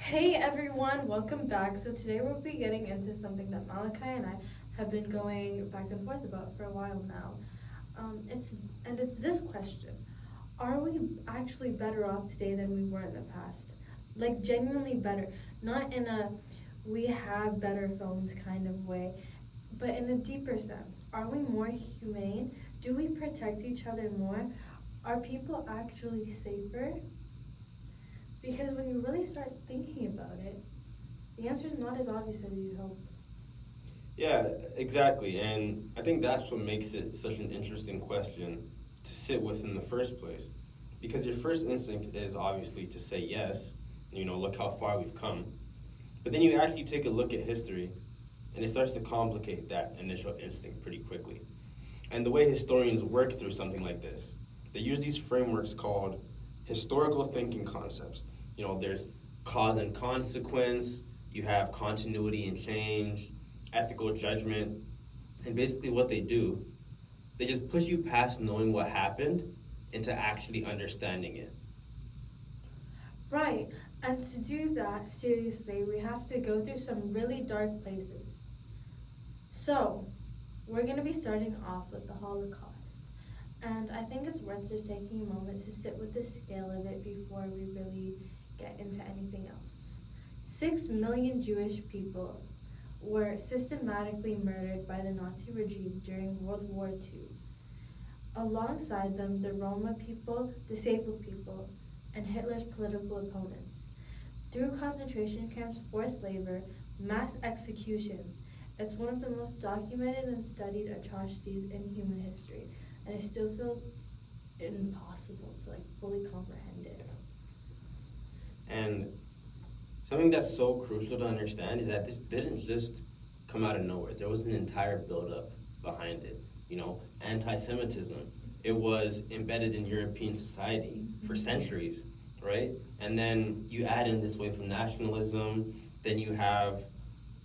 Hey everyone, welcome back. So today we'll be getting into something that Malachi and I have been going back and forth about for a while now. It's this question: Are we actually better off today than we were in the past? Like genuinely better, not in a we have better phones kind of way, but in a deeper sense. Are we more humane? Do we protect each other more? Are people actually safer? Because when you really start thinking about it, the answer is not as obvious as you'd hope. Yeah, exactly. And I think that's what makes it such an interesting question to sit with in the first place. Because your first instinct is obviously to say yes, look how far we've come. But then you actually take a look at history, and it starts to complicate that initial instinct pretty quickly. And the way historians work through something like this, they use these frameworks called historical thinking concepts. There's cause and consequence, you have continuity and change, ethical judgment, and basically what they do, they just push you past knowing what happened into actually understanding it. Right, and to do that seriously, we have to go through some really dark places. So, we're going to be starting off with the Holocaust. And I think it's worth just taking a moment to sit with the scale of it before we really get into anything else. 6 million Jewish people were systematically murdered by the Nazi regime during World War II. Alongside them, the Roma people, disabled people, and Hitler's political opponents. Through concentration camps, forced labor, mass executions, it's one of the most documented and studied atrocities in human history, and it still feels impossible to fully comprehend it. And something that's so crucial to understand is that this didn't just come out of nowhere. There was an entire buildup behind it. Anti-Semitism. It was embedded in European society for centuries, right? And then you add in this wave of nationalism. Then you have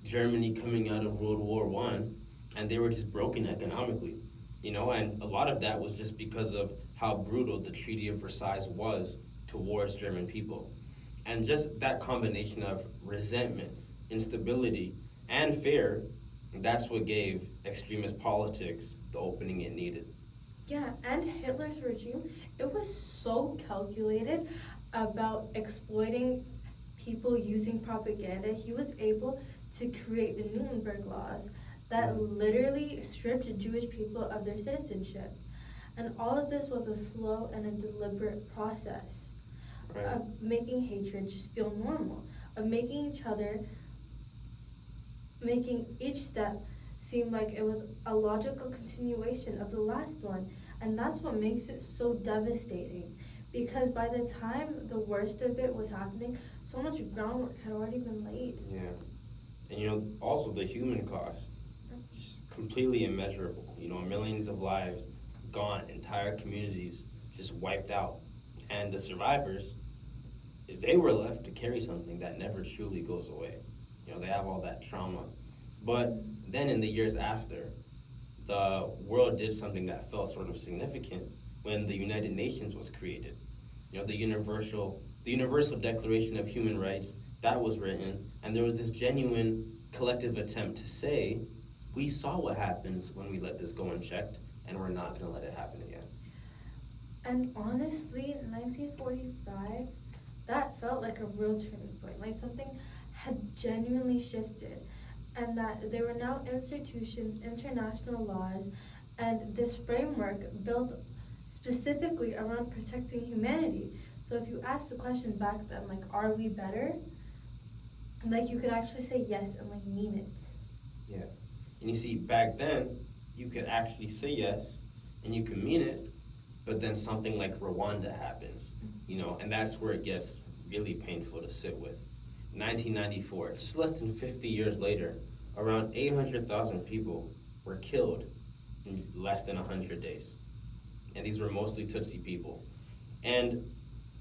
Germany coming out of World War One, and they were just broken economically. And a lot of that was just because of how brutal the Treaty of Versailles was towards German people. And just that combination of resentment, instability, and fear, that's what gave extremist politics the opening it needed. Yeah, and Hitler's regime, it was so calculated about exploiting people using propaganda. He was able to create the Nuremberg laws that literally stripped Jewish people of their citizenship. And all of this was a slow and a deliberate process Right. of making hatred just feel normal, of making each step seem like it was a logical continuation of the last one. And that's what makes it so devastating. Because by the time the worst of it was happening, so much groundwork had already been laid. Yeah. And also the human cost, just completely immeasurable. Millions of lives gone, entire communities just wiped out. And the survivors, they were left to carry something that never truly goes away. They have all that trauma. But then in the years after, the world did something that felt sort of significant when the United Nations was created. The Universal Declaration of Human Rights, that was written, and there was this genuine collective attempt to say, we saw what happens when we let this go unchecked, and we're not going to let it happen again. And honestly, in 1945, that felt like a real turning point. Like something had genuinely shifted, and that there were now institutions, international laws, and this framework built specifically around protecting humanity. So if you ask the question back then, are we better? You could actually say yes and mean it. Yeah. And you see, back then, you could actually say yes, and you can mean it, but then something like Rwanda happens, and that's where it gets really painful to sit with. 1994, just less than 50 years later, around 800,000 people were killed in less than 100 days. And these were mostly Tutsi people. And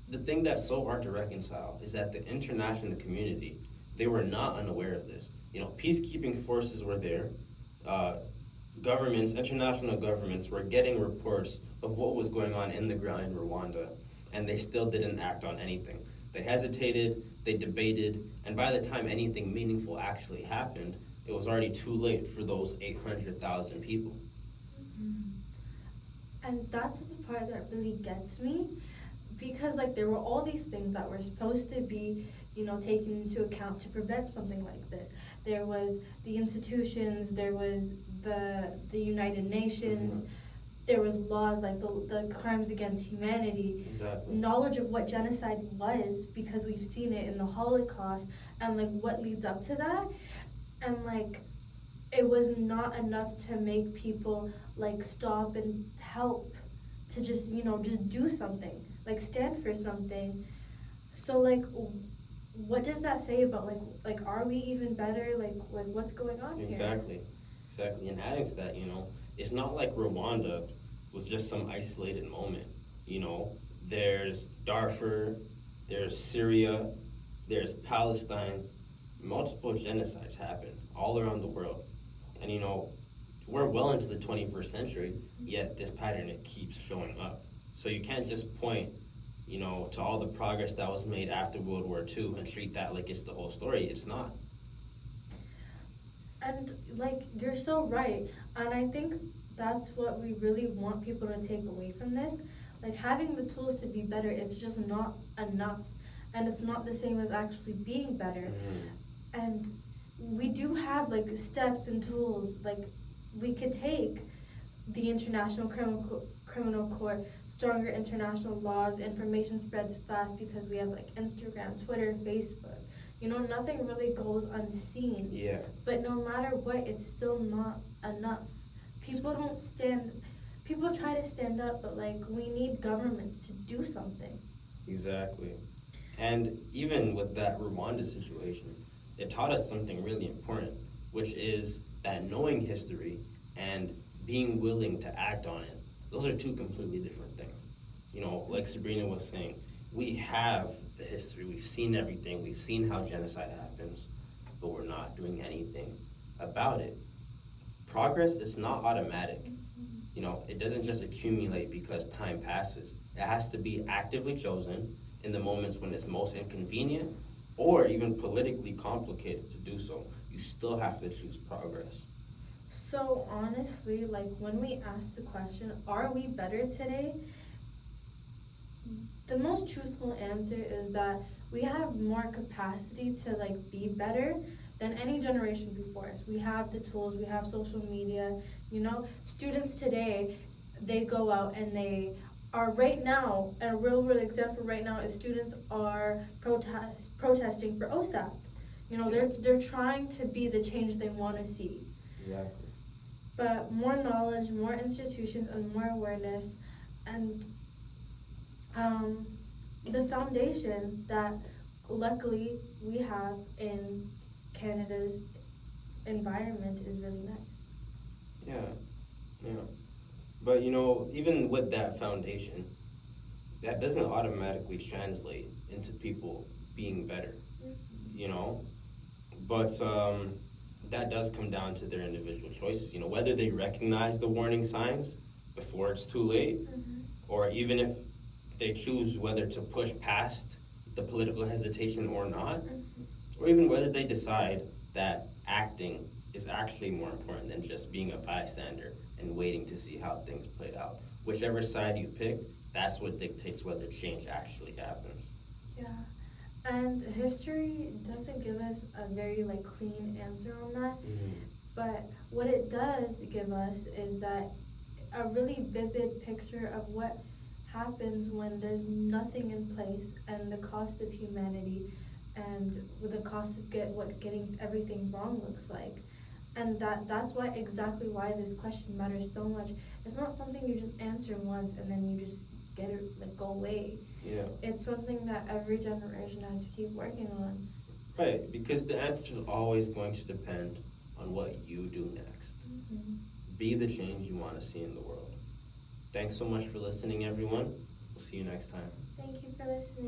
the thing that's so hard to reconcile is that the international community, they were not unaware of this. Peacekeeping forces were there. Governments, international governments, were getting reports of what was going on in the ground in Rwanda, and they still didn't act on anything. They hesitated, they debated, and by the time anything meaningful actually happened, it was already too late for those 800,000 people. And that's the part that really gets me, because like there were all these things that were supposed to be, taken into account to prevent something like this. There was the institutions, there was the United Nations, there was laws like the crimes against humanity, Exactly. knowledge of what genocide was because we've seen it in the Holocaust, and like what leads up to that. And like it was not enough to make people like stop and help, to just do something, like stand for something. So like what does that say about like are we even better, like what's going on here? Exactly. And adding to that, it's not like Rwanda was just some isolated moment. There's Darfur, there's Syria, there's Palestine. Multiple genocides happen all around the world. And we're well into the 21st century, yet this pattern, it keeps showing up. So you can't just point, to all the progress that was made after World War II and treat that like it's the whole story. It's not. And like you're so right. And I think that's what we really want people to take away from this. Like having the tools to be better, it's just not enough. And it's not the same as actually being better. And we do have like steps and tools, like we could take the International Criminal Court, stronger international laws, information spreads fast because we have like Instagram, Twitter, Facebook. Nothing really goes unseen. Yeah. But no matter what, it's still not enough. People try to stand up, but like we need governments to do something. Exactly. And even with that Rwanda situation, it taught us something really important, which is that knowing history and being willing to act on it, those are two completely different things. Like Sabrina was saying, we have the history, we've seen everything, we've seen how genocide happens, but we're not doing anything about it. Progress is not automatic. It doesn't just accumulate because time passes. It has to be actively chosen in the moments when it's most inconvenient or even politically complicated to do so. You still have to choose progress. So honestly, like when we ask the question, are we better today? The most truthful answer is that we have more capacity to like be better than any generation before us. We have the tools, we have social media, students today, they go out and they are right now, and a real example right now is students are protesting for OSAP. They're trying to be the change they want to see. Exactly. But more knowledge, more institutions, and more awareness, and the foundation that luckily we have in Canada's environment is really nice. Yeah. But even with that foundation, that doesn't automatically translate into people being better. But that does come down to their individual choices. Whether they recognize the warning signs before it's too late, or even if they choose whether to push past the political hesitation or not, or even whether they decide that acting is actually more important than just being a bystander and waiting to see how things played out. Whichever side you pick, that's what dictates whether change actually happens. Yeah. And history doesn't give us a very like clean answer on that, but what it does give us is that a really vivid picture of what happens when there's nothing in place, and the cost of humanity, and with the cost of getting everything wrong looks like. And that's exactly why this question matters so much. It's not something you just answer once and then you just get it like go away. Yeah. It's something that every generation has to keep working on. Right, because the answer is always going to depend on what you do next. Be the change you want to see in the world. Thanks so much for listening, everyone. We'll see you next time. Thank you for listening.